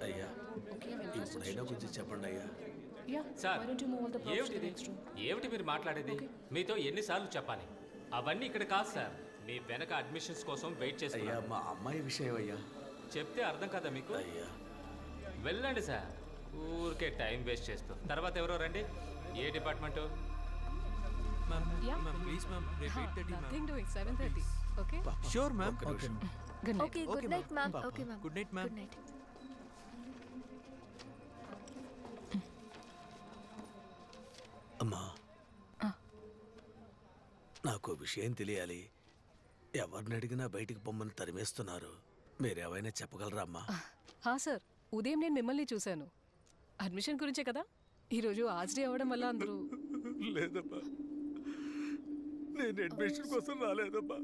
అయ్యా ఇప్పుడైనా కొంచెం చెప్పండి అయ్యా. సార్ ఏమిటి మీరు మాట్లాడేది? మీతో ఎన్నిసార్లు చెప్పాలి? అవన్నీ ఇక్కడ కాదు సార్. మీ వెనక అడ్మిషన్స్ కోసం వెయిట్ చేస్తా. అయ్యా మా అమ్మాయి విషయం అయ్యా. చెప్తే అర్థం కదా మీకు? అయ్యా వెళ్ళండి సార్, ఊరికే టైం వేస్ట్ చేస్తూ. తర్వాత ఎవరో రండి. ఏ డిపార్ట్మెంటు? ప్లీజ్ మ్యామ్, రేపు 8:30 Nothing doing 7:30. Okay? Sure ma'am. Good night. Okay, good night ma'am. Okay ma'am. Good night ma'am. Good night. అమ్మా నాకు విషయం తెలియాలి. ఎవరిని అడిగినా బయటికి పొమ్మని తరిమేస్తున్నారు. మీరేమైనా చెప్పగలరా అమ్మా? సార్, ఉదయం నేను మిమ్మల్ని చూశాను. అడ్మిషన్ గురించే కదా? ఈరోజు హాజరీ అవ్వడం వల్ల అందరూ. లేదమ్మా, నేను అడ్మిషన్ కోసం రాలేదమ్మా.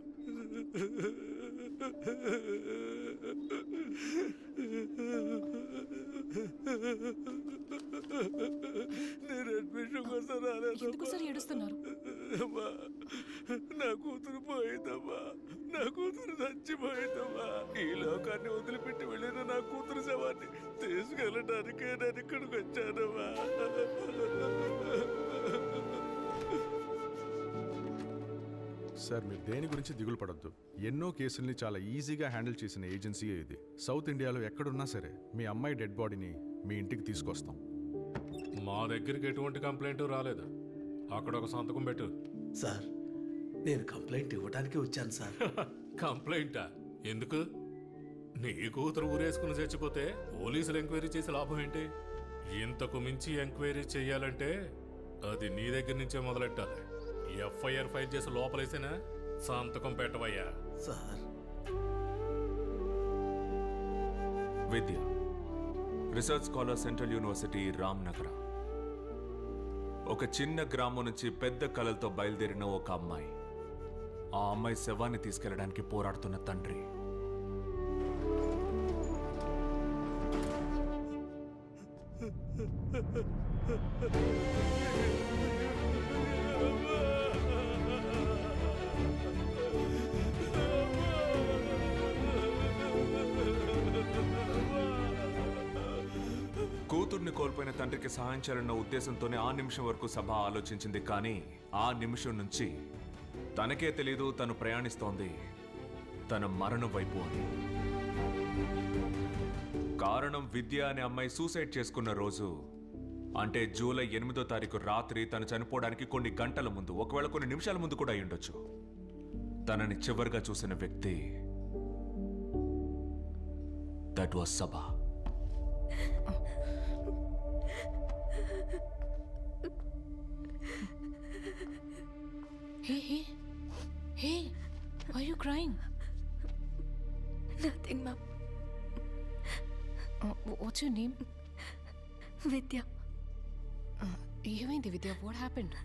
నేను అడ్మిషన్ కోసం రాలేదు. ఎందుకు సార్ ఏడుస్తున్నారు? అమ్మా, నా కూతురు పోయిందమ్మా. నా కూతురు చచ్చిపోయిందమ్మా. ఈ లోకాన్ని వదిలిపెట్టి వెళ్ళిన నా కూతురు శవాన్ని తీసుకెళ్ళడానికే నేను ఇక్కడికి వచ్చానమ్మా. సార్, మీరు దేని గురించి దిగులు పడొద్దు. ఎన్నో కేసుల్ని చాలా ఈజీగా హ్యాండిల్ చేసిన ఏజెన్సీయే ఇది. సౌత్ ఇండియాలో ఎక్కడున్నా సరే మీ అమ్మాయి డెడ్ బాడీని మీ ఇంటికి తీసుకొస్తాం. మా దగ్గరికి ఎటువంటి కంప్లైంట్ రాలేదు. అక్కడ ఒక సంతకం పెట్టు. సార్, నేను కంప్లైంట్ ఇవ్వడానికి వచ్చాను సార్. కంప్లైంటా? ఎందుకు? నీ కూతురు ఊరేసుకుని చచ్చిపోతే పోలీసులు ఎంక్వైరీ చేసి లాభం ఏంటి? ఇంతకు మించి ఎంక్వైరీ చెయ్యాలంటే అది నీ దగ్గర నుంచే మొదలెట్టాలి. ఎఫ్ఐఆర్ ఫైల్ చేసి లోపలేసేనా సంతకం పెట్టవయ్యా. Sir, Vidya, research scholar, central university, Ramnagar. ఒక చిన్న గ్రామం నుంచి పెద్ద కలలతో బయలుదేరిన ఒక అమ్మాయి. ఆ అమ్మాయి శవాన్ని తీసుకెళ్లడానికి పోరాడుతున్న తండ్రి. కూతుర్ని కోల్పోయిన తండ్రికి సహాయం చేయాలన్న ఉద్దేశంతోనే ఆ నిమిషం వరకు సభ ఆలోచించింది. కానీ ఆ నిమిషం నుంచి తనకే తెలీదు తను ప్రయాణిస్తోంది తన మరణం వైపు అని. కారణం, విద్య అనే అమ్మాయి సూసైడ్ చేసుకున్న రోజు, అంటే జూలై 8వ తారీఖు రాత్రి తను చనిపోవడానికి కొన్ని గంటల ముందు, ఒకవేళ కొన్ని నిమిషాల ముందు కూడా అయి ఉండొచ్చు. తనని చివరిగా చూసిన వ్యక్తి that was Sabha. Hey, why are you crying? Nothing ma'am. What's your name? Vidya. ఏమైంది విద్య? What happened?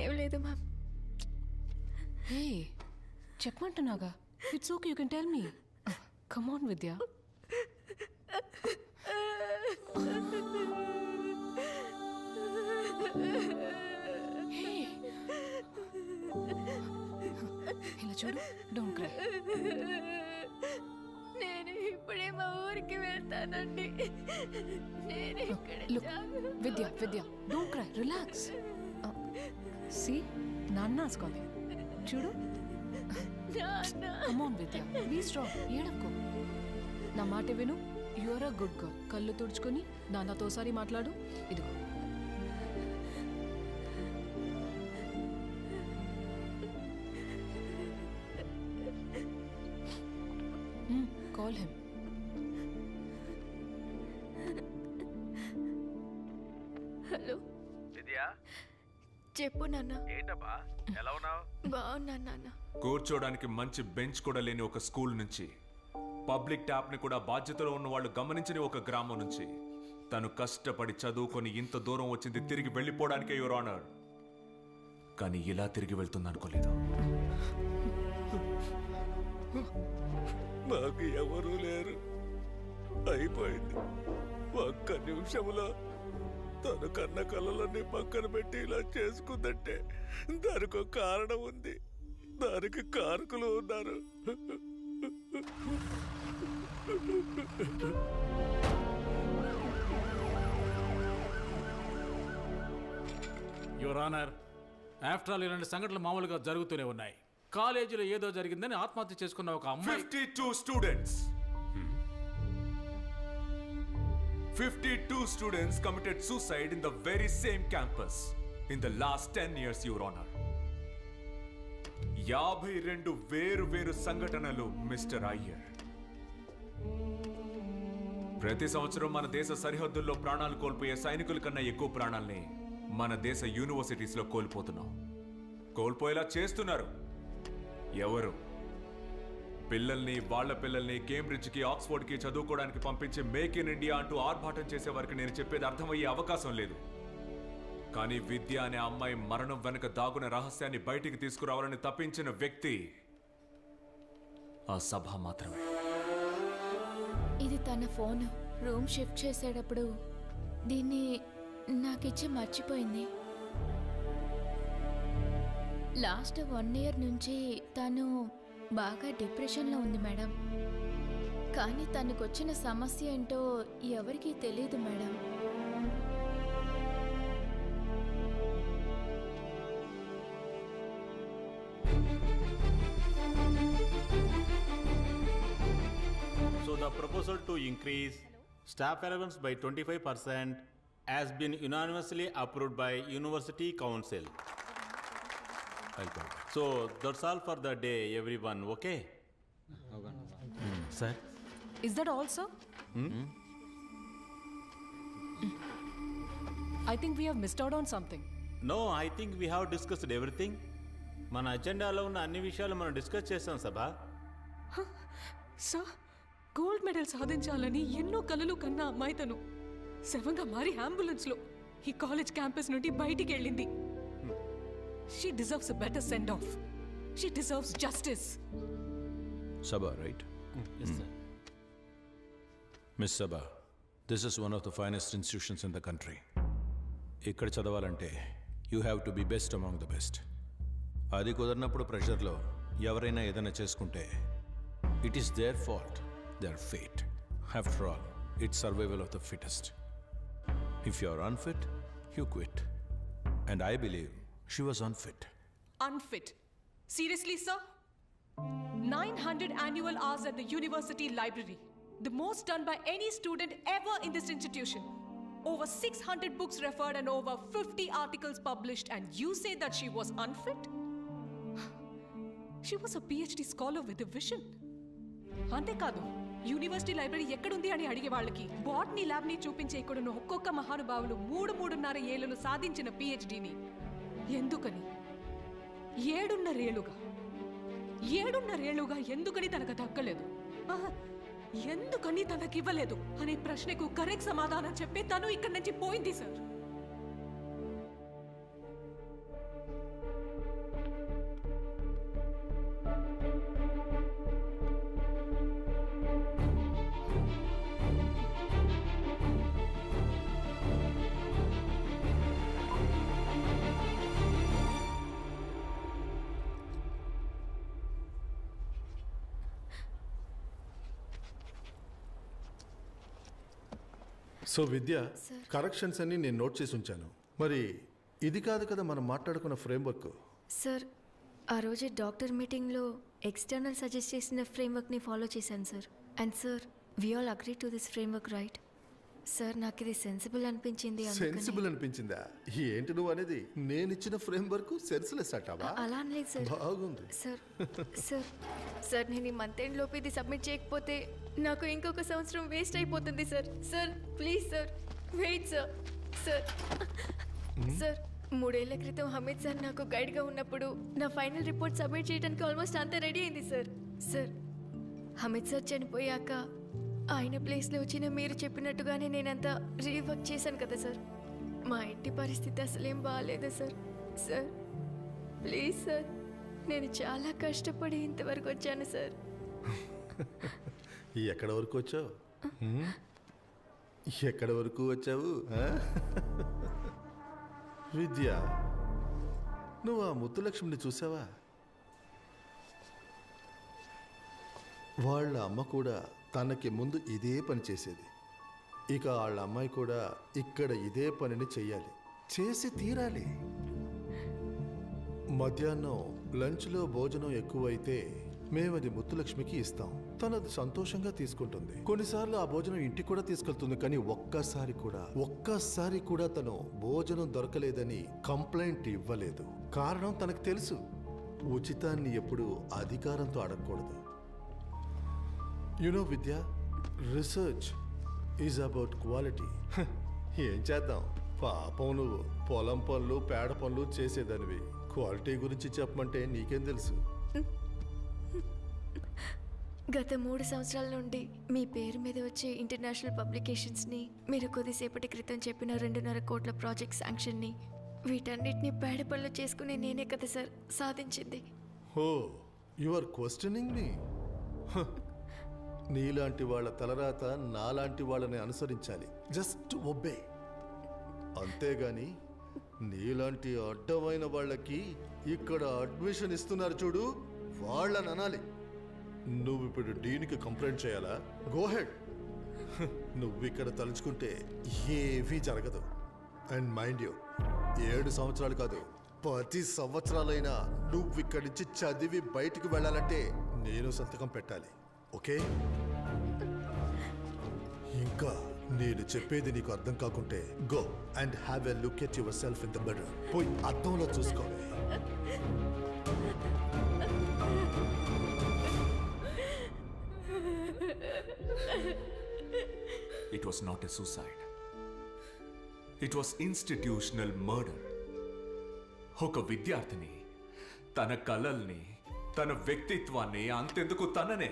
ఏం లేదు ma'am. Hey, చెప్పమంటున్నాగా. It's okay, you can tell me. Come on Vidya. ఇలా చూడు, డోంట్ క్రై. నేను ఇప్పుడే మా ఊరికి వెళ్తానండి. నేను ఇక్కడ Vidya don't cry, relax. See, నాన్న's calling. చూడు. Come on Vidya, be strong. ఏడవకు. నా మాట విను. You are a good girl. కళ్ళు తుడుచుకొని నాన్నతో ఒకసారి మాట్లాడు. ఇదిగో. Call him. హలో విద్యా, చెప్పు నాన్న. ఏంటబ్బా, ఎలా ఉన్నావు? బాగున్నాను నాన్న. కూర్చోడానికి మంచి బెంచ్ కూడా లేని ఒక స్కూల్ నుంచి, పబ్లిక్ ట్యాప్ ని కూడా బాధ్యతలో ఉన్న వాళ్ళు గమనించని ఒక గ్రామం నుంచి తను కష్టపడి చదువుకొని ఇంత దూరం వచ్చింది తిరిగి వెళ్ళిపోవడానికే, యువర్ ఆనర్. కానీ ఇలా తిరిగి వెళ్తుంది అనుకోలేదు. మాకు ఎవరూ లేరు. అయిపోయింది. ఒక్క నిమిషంలో తను కన్న కళ్ళలన్నీ పక్కన పెట్టి ఇలా చేసుకుందంటే దానికి ఒక కారణం ఉంది, దానికి కారకులు ఉన్నారు. యువర్ ఆనర్, ఆఫ్టర్ ఆల్ ఇలాంటి సంఘటనలు మామూలుగా జరుగుతూనే ఉన్నాయి. కాలేజీలో ఏదో జరిగిందని ఆత్మహత్య చేసుకున్న ఒక అమ్మాయి 52 students. 52 students committed suicide in the very same campus in the last 10 years, Your Honor. 52 వేరు సంఘటనలు మిస్టర్ అయ్యర్. ప్రతి సంవత్సరం మన దేశ సరిహద్దుల్లో ప్రాణాలు కోల్పోయే సైనికుల కన్నా ఎక్కువ ప్రాణాల్ని మన దేశ యూనివర్సిటీస్లో కోల్పోతున్నాం. కోల్పోయేలా చేస్తున్నారు ఎవరు? వాళ్ళ పిల్లల్ని కేంబ్రిడ్జ్కి, ఆక్స్ఫోర్డ్కి చదువుకోవడానికి పంపించి మేక్ ఇన్ ఇండియా అంటూ ఆర్భాటం చేసే వరకు నేను చెప్పేది అర్థమయ్యే అవకాశం లేదు. కానీ విద్య అనే అమ్మాయి మరణం వెనుక దాగున రహస్యాన్ని బయటికి తీసుకురావాలని తప్పించిన వ్యక్తి ఆ సభ మాత్రమే. ఇది తన ఫోన్. రూమ్ షిఫ్ట్ చేసేటప్పుడు దీన్ని నాకిచ్చి మర్చిపోయింది. లాస్ట్ 1 year నుంచి తను బాగా డిప్రెషన్లో ఉంది మేడం. కానీ తనకొచ్చిన సమస్య ఏంటో ఎవరికీ తెలియదు madam. So the proposal to increase staff allowance by 25% has been unanimously approved by University Council. So that's all for the day, everyone. Okay? Sir? Is that all, sir? I think we have missed out on something. No, I think we have discussed everything. మన అజెండాలో ఉన్న అన్ని విషయాలు మనం discuss చేస్తాం సభా. Sir, gold medal సాధించాలని ఎన్నో కలలు కన్నా అమ్మాయి తను శవంగా మారి అంబులెన్స్లో ఈ కాలేజ్ క్యాంపస్ నుండి బయటికి వెళ్ళింది. She deserves a better send-off. She deserves justice. Sabha, right? Yes, sir. Miss Sabha, this is one of the finest institutions in the country. ఇక్కడ చదవాలంటే you have to be best among the best. అది కుదరినప్పుడు ప్రెషర్లో ఎవరైనా ఏదైనా చేసుకుంటే it is their fault, their fate. After all it's survival of the fittest. If you are unfit, you quit. And I believe she was unfit. Unfit? Seriously, sir? 900 annual hours at the university library. The most done by any student ever in this institution. Over 600 books referred and over 50 articles published, and you say that she was unfit? She was a PhD scholar with a vision. అంతేకాదు, university library ఎక్కడుంది అని అడిగే వాళ్ళకి botany ల్యాబ్ని చూపించే ఇక్కడున్న ఒక్కొక్క మహానుభావులు 3.5 ఏళ్లలో సాధించిన PhDని ఎందుకని 7.5 ఏళ్లుగా ఎందుకని తనకు దక్కలేదు, ఎందుకని తనకివ్వలేదు అనే ప్రశ్నకు కరెక్ట్ సమాధానం చెప్పి తను ఇక్కడి నుంచి పోయింది సార్. సో విద్య, కరెక్షన్స్ అన్ని నేను నోట్ చేసి ఉంచాను. మరి ఇది కాదు కదా మనం మాట్లాడుకున్న ఫ్రేమ్వర్క్. సార్, ఆ రోజు డాక్టర్ మీటింగ్లో ఎక్స్టర్నల్ సజెస్ట్ చేసిన ఫ్రేమ్వర్క్ని ఫాలో చేశాను sir. And sir, we all agree to this framework, right? Sir, నాకు ఇది సెన్సిబుల్ అనిపించింది. సెన్సిబుల్ అనిపించిందా? ఏంటి నువ్వు అనేది? నేను ఇచ్చిన ఫ్రేమ్వర్క్ సెన్స్లెస్ అంటావా? అలా అనలేదు సార్. బాగుంది సార్. సార్ సార్ నేను ఈ మంత్ ఎండ్ లోపు ఇది సబ్మిట్ చేయకపోతే నాకు ఇంకొక సంవత్సరం వేస్ట్ అయిపోతుంది sir. Sir please sir, wait sir. Sir sir 3 ఏళ్ల క్రితం హమీద్ సార్ నాకు గైడ్గా ఉన్నప్పుడు నా ఫైనల్ రిపోర్ట్ సబ్మిట్ చేయడానికి ఆల్మోస్ట్ అంతా రెడీ అయింది సార్. సార్, హమీద్ సార్ చనిపోయాక ఆయన ప్లేస్లో వచ్చిన మీరు చెప్పినట్టుగానే నేనంతా రీవర్క్ చేశాను కదా సార్. మా ఇంటి పరిస్థితి అసలేం బాగాలేదు సార్. సార్ ప్లీజ్ సార్, నేను చాలా కష్టపడి ఇంతవరకు వచ్చాను సార్. ఎక్కడ వరకు వచ్చావు? ఎక్కడి వరకు వచ్చావు ఆ? విద్య, నువ్వు ఆ ముత్తులక్ష్మిని చూసావా? వాళ్ళ అమ్మ కూడా తనకి ముందు ఇదే పని చేసేది. ఇక వాళ్ళ అమ్మాయి కూడా ఇక్కడ ఇదే పనిని చెయ్యాలి, చేసి తీరాలి. మధ్యాహ్నం లంచ్లో భోజనం ఎక్కువైతే మేమది ముత్తులక్ష్మికి ఇస్తాం. తనది సంతోషంగా తీసుకుంటుంది. కొన్నిసార్లు ఆ భోజనం ఇంటికి కూడా తీసుకెళ్తుంది. కానీ ఒక్కసారి కూడా తను భోజనం దొరకలేదని కంప్లైంట్ ఇవ్వలేదు. కారణం తనకు తెలుసు, ఉచితాన్ని ఎప్పుడు అధికారంతో అడగకూడదు. You know Vidya, research is about quality. ఏం చేద్దాం, పాపం నువ్వు పొలం పనులు పేడ పనులు చేసేదానివి. క్వాలిటీ గురించి చెప్పమంటే నీకేం తెలుసు? గత 3 సంవత్సరాల నుండి మీ పేరు మీద వచ్చే ఇంటర్నేషనల్ పబ్లికేషన్స్ని, మీరు కొద్దిసేపటి క్రితం చెప్పిన 2.5 కోట్ల ప్రాజెక్ట్ శాంక్షన్ని, వీటన్నిటిని పేడ పనులు చేసుకుని నేనే కదా సార్ సాధించింది. ఓ, యు ఆర్ క్వశ్చనింగ్ మీ. నీలాంటి వాళ్ళ తలరాత నాలాంటి వాళ్ళని అనుసరించాలి. Just obey. అంతేగాని నీలాంటి అడ్డమైన వాళ్ళకి ఇక్కడ అడ్మిషన్ ఇస్తున్నారు చూడు, వాళ్ళని అనాలి. నువ్వు ఇప్పుడు డీన్కి కంప్లైంట్ చేయాలా? Go head. నువ్వు ఇక్కడ తలుచుకుంటే ఏవీ జరగదు. అండ్ మైండ్ యూ, 7 సంవత్సరాలు కాదు, 10 సంవత్సరాలైనా నువ్వు ఇక్కడి నుంచి చదివి బయటికి వెళ్ళాలంటే నేను సంతకం పెట్టాలి. ఓకే? ఇంకా నేను చెప్పేది నీకు అర్థం కాకుంటే go and have a look at your self in the mirror. పోయి అద్దంలో చూసుకోవాలి. It was not a suicide. It was institutional murder. ఒక విద్యార్థిని తన కలల్ని, తన వ్యక్తిత్వాన్ని, అంతెందుకు తననే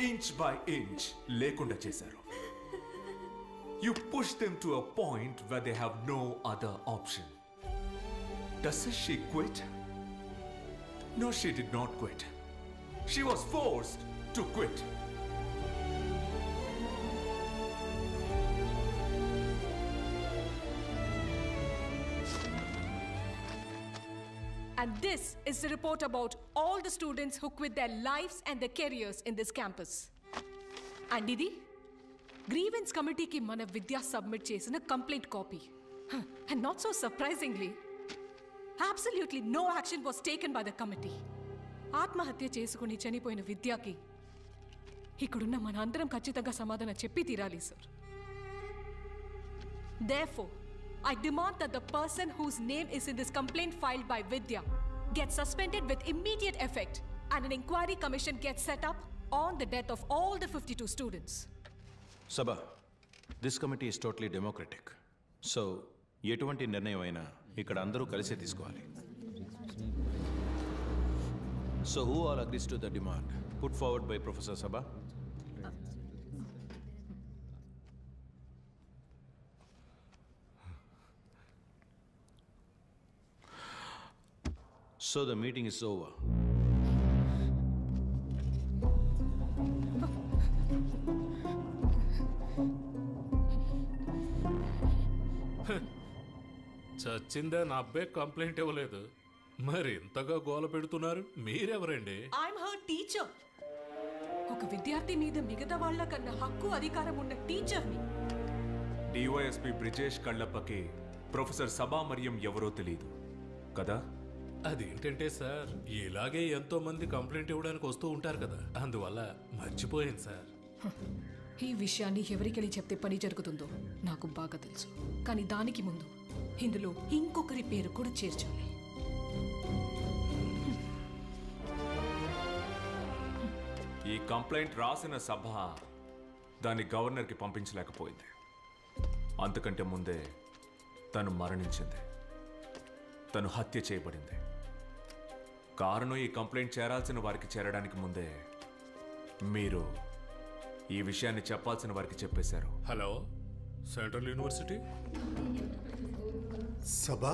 ఇంచ్ బై ఇంచ్ లేకుండా చేశారు. You push them to a point where they have no other option. Doesn't she quit? No, she did not quit. She was forced to quit. And this is the report about all the students who quit their lives and their careers in this campus. And idi grievance committee ki mana vidya submit chesina complaint copy. And not so surprisingly, absolutely no action was taken by the committee. ఆత్మహత్య చేసుకుని చనిపోయిన విద్యకి ఇక్కడున్న మన అందరం ఖచ్చితంగా సమాధానం చెప్పి తీరాలి sir. Therefore, I demand that the person whose name is in this complaint filed by Vidya gets suspended with immediate effect and an inquiry commission gets set up on the death of all the 52 students. Sabha, this committee is totally democratic. So, ఎటువంటి నిర్ణయం అయినా ఇక్కడ అందరూ కలిసే తీసుకోవాలి. So, who all agrees to the demand put forward by Professor Sabha? So the meeting is over. చచ్చిందా నా అబ్బాయి complaint ఇవ్వలేదు, మరి ఇంతగా గోల పెడుతున్నారు మీరెవరండి? I'm her teacher. ఒక విద్యార్థి మీద మిగతా వాళ్ళ కన్నా హక్కు అధికారం ఉన్న టీచర్ని. డివైఎస్పీ బ్రిజేష్ కళ్ళప్పకి ప్రొఫెసర్ సభా మరియం ఎవరో తెలియదు కదా? అదేంటంటే సార్, ఇలాగే ఎంతో మంది కంప్లైంట్ ఇవ్వడానికి వస్తూ ఉంటారు కదా, అందువల్ల మర్చిపోయింది సార్. ఈ విషయాన్ని ఎవరికెళ్ళి చెప్తే పని జరుగుతుందో నాకు బాగా తెలుసు. కానీ దానికి ముందు ఇందులో ఇంకొకరి పేరు కూడా చేర్చాలి. ఈ కంప్లైంట్ రాసిన సభ దాన్ని గవర్నర్కి పంపించలేకపోయింది. అంతకంటే ముందే తను మరణించింది, తను హత్య చేయబడింది. కారణం ఈ కంప్లైంట్ చేరాల్సిన వారికి చేరడానికి ముందే మీరు ఈ విషయాన్ని చెప్పాల్సిన వారికి చెప్పేశారు. Hello, central university Sabha?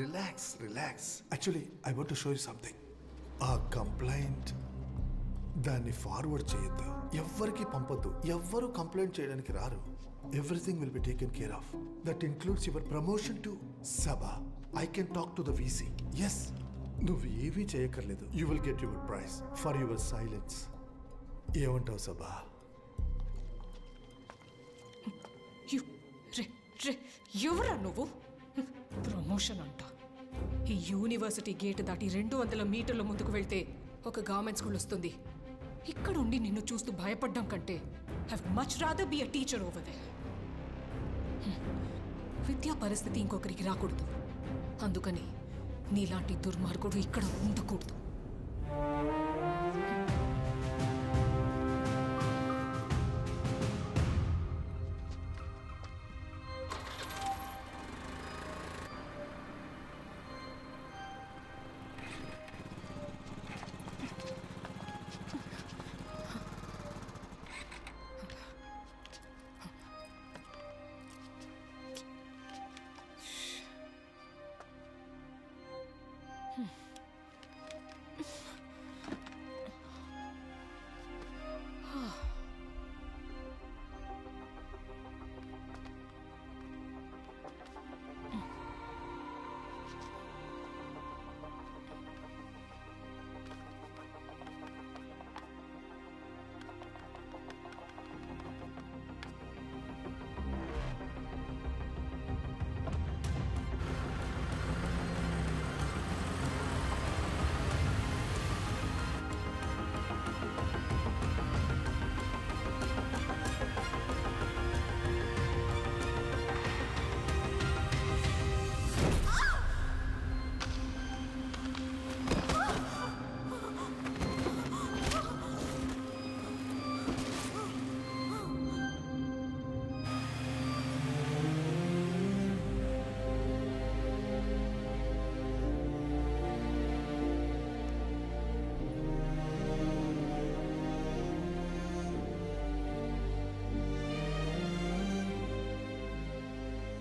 Relax. Actually, I want to show you something. ఆ కంప్లైంట్ దాన్ని ఫార్వర్డ్ చేయొద్దు, ఎవ్వరికి పంపొద్దు, ఎవ్వరు కంప్లైంట్ చేయడానికి రారు. Everything will be taken care of. That includes your promotion to Sabha. I can talk to the VC. Yes, నువ్వు ఏమీ చేయక్కర్లేదు. You will get your prize for your silence. ఏమంటావు సభా? ఎవరా నువ్వు? ప్రమోషన్ అంట. ఈ యూనివర్సిటీ గేట్ దాటి 200 మీటర్ల ముందుకు వెళ్తే ఒక గవర్నమెంట్ స్కూల్ వస్తుంది. ఇక్కడుండి నిన్ను చూస్తూ భయపడ్డం కంటే I much rather be a teacher over there. Vidya పరిస్థితి ఇంకొకరికి రాకూడదు. అందుకని నీలాంటి దుర్మార్గుడు ఇక్కడ ఉండకూడదు.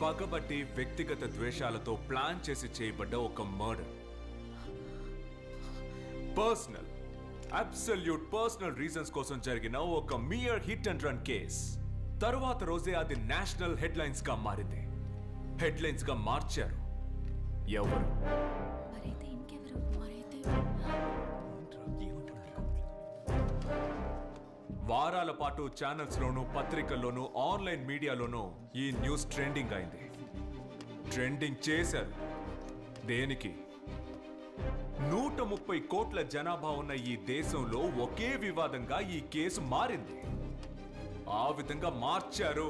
పగబట్టి వ్యక్తిగత ద్వేషాలతో ప్లాన్ చేసి చేయబడ్డ ఒక మర్డర్. పర్సనల్, అబ్సల్యూట్ పర్సనల్ రీజన్స్ కోసం జరిగిన ఒక mere hit and run case. తరువాత రోజే అది నేషనల్ హెడ్లైన్స్ గా మారింది. హెడ్లైన్స్ గా మార్చారు ఎవరు? వారాల పాటు ఛానల్స్ లోను, పత్రికల్లోనూ, ఆన్లైన్ మీడియాలోనూ ఈ న్యూస్ ట్రెండింగ్ అయింది. ట్రెండింగ్ చేశారు. దేనికి? 130 కోట్ల జనాభా ఉన్న ఈ దేశంలో ఒకే వివాదంగా ఈ కేసు మారింది. ఆ విధంగా మార్చారు.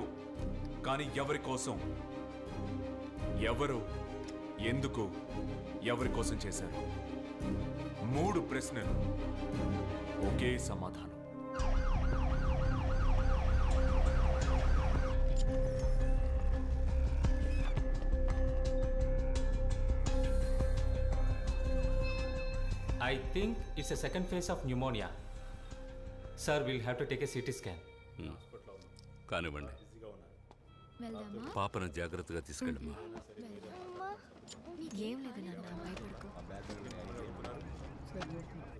కానీ ఎవరి కోసం? ఎవరు? ఎందుకు? ఎవరి కోసం చేశారు? 3 ప్రశ్నలు, ఒకే సమాధానం. I think it's a second phase of pneumonia. Sir, we'll have to take a CT scan. కానివ్వండి. పాపను జాగ్రత్తగా తీసుకెళ్ళమ్మా. ఏం లేదు నాన్న, భయపడకు.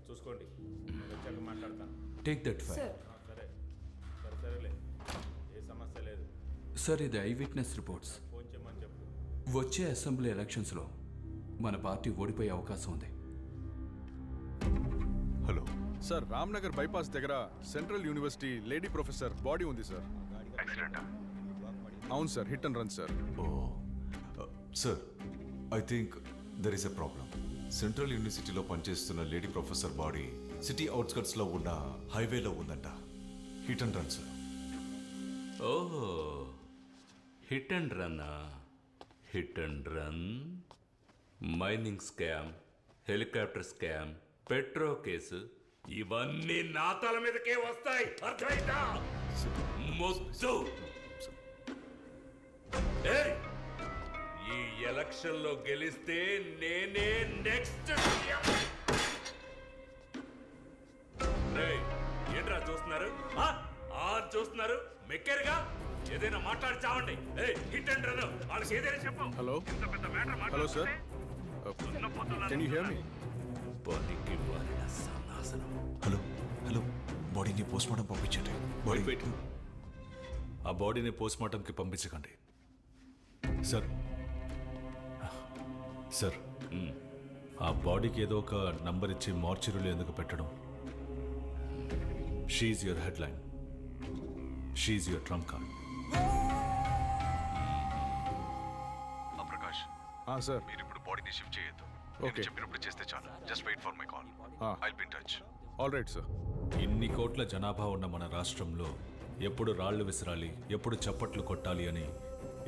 చూసుకోండి, మాట్లాడతాను. Take that file. సరేలే, ఏ సమస్య లేదు. సార్, ఇది ఐ విట్నెస్ రిపోర్ట్స్. వచ్చే అసెంబ్లీ ఎలక్షన్స్లో మన పార్టీ ఓడిపోయే అవకాశం ఉంది. హలో సార్, రామ్నగర్ బైపాస్ దగ్గర central university lady professor body ఉంది సార్. యాక్సిడెంట్? అవును sir, hit and run sir. Sir, I think there is a problem. Central యూనివర్సిటీలో పనిచేస్తున్న లేడీ ప్రొఫెసర్ బాడీ సిటీ అవుట్స్కట్స్లో ఉన్న హైవేలో ఉందంట. Hit and run sir. ఓహో, హిట్ అండ్ రన్నా? Hit and run, mining scam, helicopter scam, petro case, ఇవన్నీ నా తల మీదకే వస్తాయి. అర్థమైందా? మొద్దు. ఈ ఎలక్షన్ లో గెలిస్తే నేనే నెక్స్ట్. ఏంట్రా చూస్తున్నారు? చూస్తున్నారు, మెక్కారుగా. ఏదైనా మాట్లాడి చావండి. హిట్ అండ్ రన్, వాళ్ళకి ఏదైనా చెప్పు. Hello hello sir, can you hear me? పనికి మారిన సన్నా హలో హలో బాడీని పోస్ట్మార్టం పంపించండి. వెయిట్. ఆ బాడీని పోస్ట్మార్టంకి పంపించకండి. సార్ సార్ ఆ బాడీకి ఏదో ఒక నంబర్ ఇచ్చి మార్చురీలో ఎందుకు పెట్టడం? She's your headline, she's your trump card. Prakash sir, మీరు ఇప్పుడు బాడీని షిఫ్ట్ చేయొద్దు. ఓకే, చెప్పినప్పుడు చేస్తే చాలు. Just wait for my call. I will be in touch. All right sir. ఇన్ని కోట్ల జనాభా ఉన్న మన రాష్ట్రంలో ఎప్పుడు రాళ్లు విసరాలి, ఎప్పుడు చప్పట్లు కొట్టాలి అని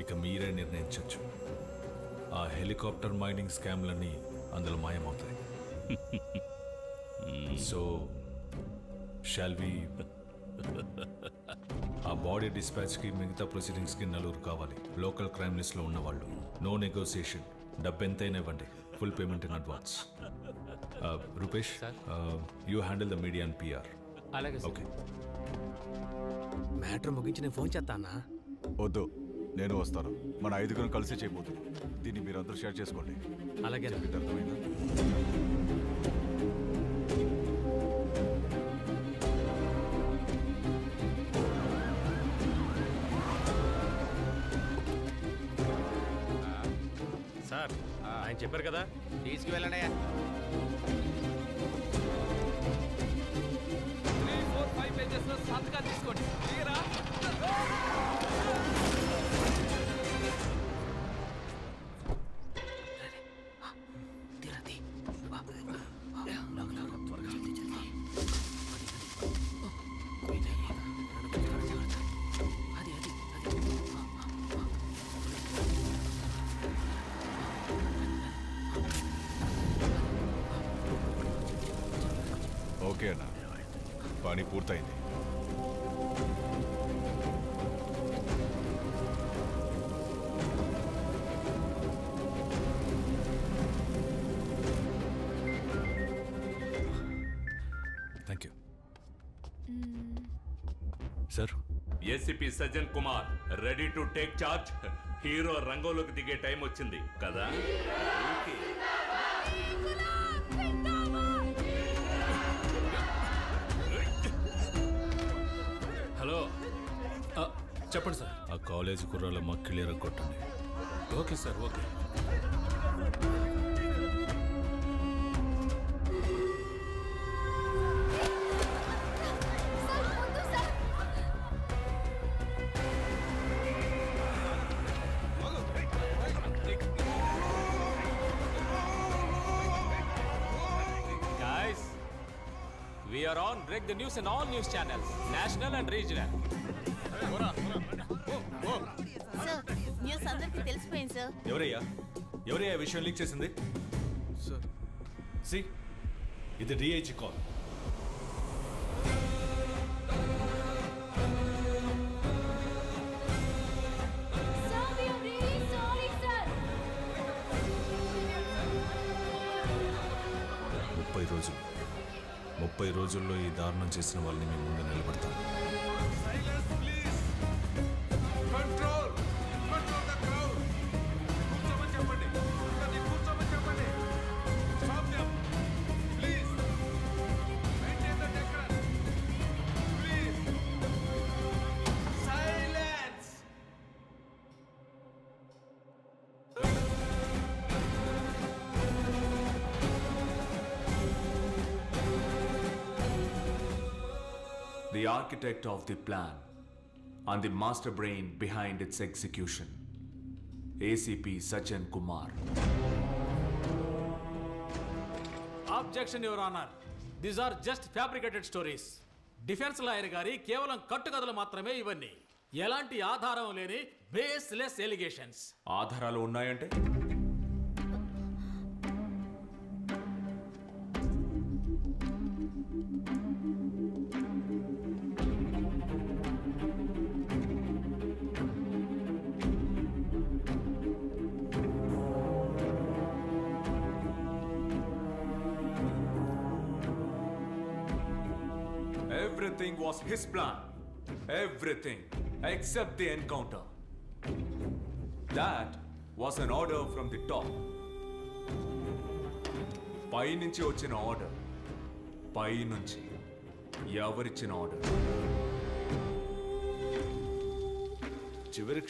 ఇక మీరే నిర్ణయించవచ్చు. ఆ హెలికాప్టర్ మైనింగ్ స్కామ్లన్నీ అందులో మాయమవుతాయి. So shall we? ఆ బాడీ డిస్పాచ్కి మిగతా ప్రొసీడింగ్స్కి 4 కావాలి. లోకల్ క్రైమ్ లిస్ట్లో ఉన్నవాళ్ళు. No negotiation. డబ్బు ఎంతైనా ఇవ్వండి. Full payment in advance. Rupesh, you handle the media and PR. అలాగే. ఓకే. మ్యాటర్ ముగించి నేను ఫోన్ చేస్తా అన్నా. వద్దు, నేను వస్తాను. మన 5 కలిసి చేయబోతున్నాం. దీన్ని మీరు అందరూ షేర్ చేసుకోండి. అలాగే. అర్థమైందా? సార్, ఆయన చెప్పారు కదా, తీసుకువెళ్ళండి. 3, 4, 5 పేజెస్ సంతకాలు తీసుకోండి. క్లియరా? ఓకే అన్న, పని పూర్తయింది. Thank you sir. ACP Sajjan Kumar ready to take charge. Hero రంగంలోకి దిగే టైం వచ్చింది కదా. హలో, చెప్పండి సార్. ఆ కాలేజీ కుర్రాల మక్కిలి ఎరగొట్టండి. Okay sir, okay. Guys, we are on Break the News in all news channels, national and regional. Sir, news అందరికీ తెలిసిపోయింది సార్. ఎవరయ్యా విషయం లీక్ చేసింది? సార్, సి, ఇది డిఐజీ కాల్. రోజులు 30 రోజుల్లో ఈ దారుణం చేసిన వాళ్ళని మేము ముందు నిలబడతాం. The architect of the plan and the master brain behind its execution, ACP Sajjan Kumar. Objection, Your Honor. These are just fabricated stories. Defence lawyer గారి కేవలం కట్టుకథలు మాత్రమే ఇవన్నీ. ఎలాంటి ఆధారం లేని బేస్లెస్ ఎలిగేషన్స్. ఆధారాలు ఉన్నాయంటే everything was his plan. Everything except the encounter. That was an order from the top. పై నుంచి వచ్చిన ఆర్డర్. పైనుంచి ఎవరిచ్చిన ఆర్డర్? చివరి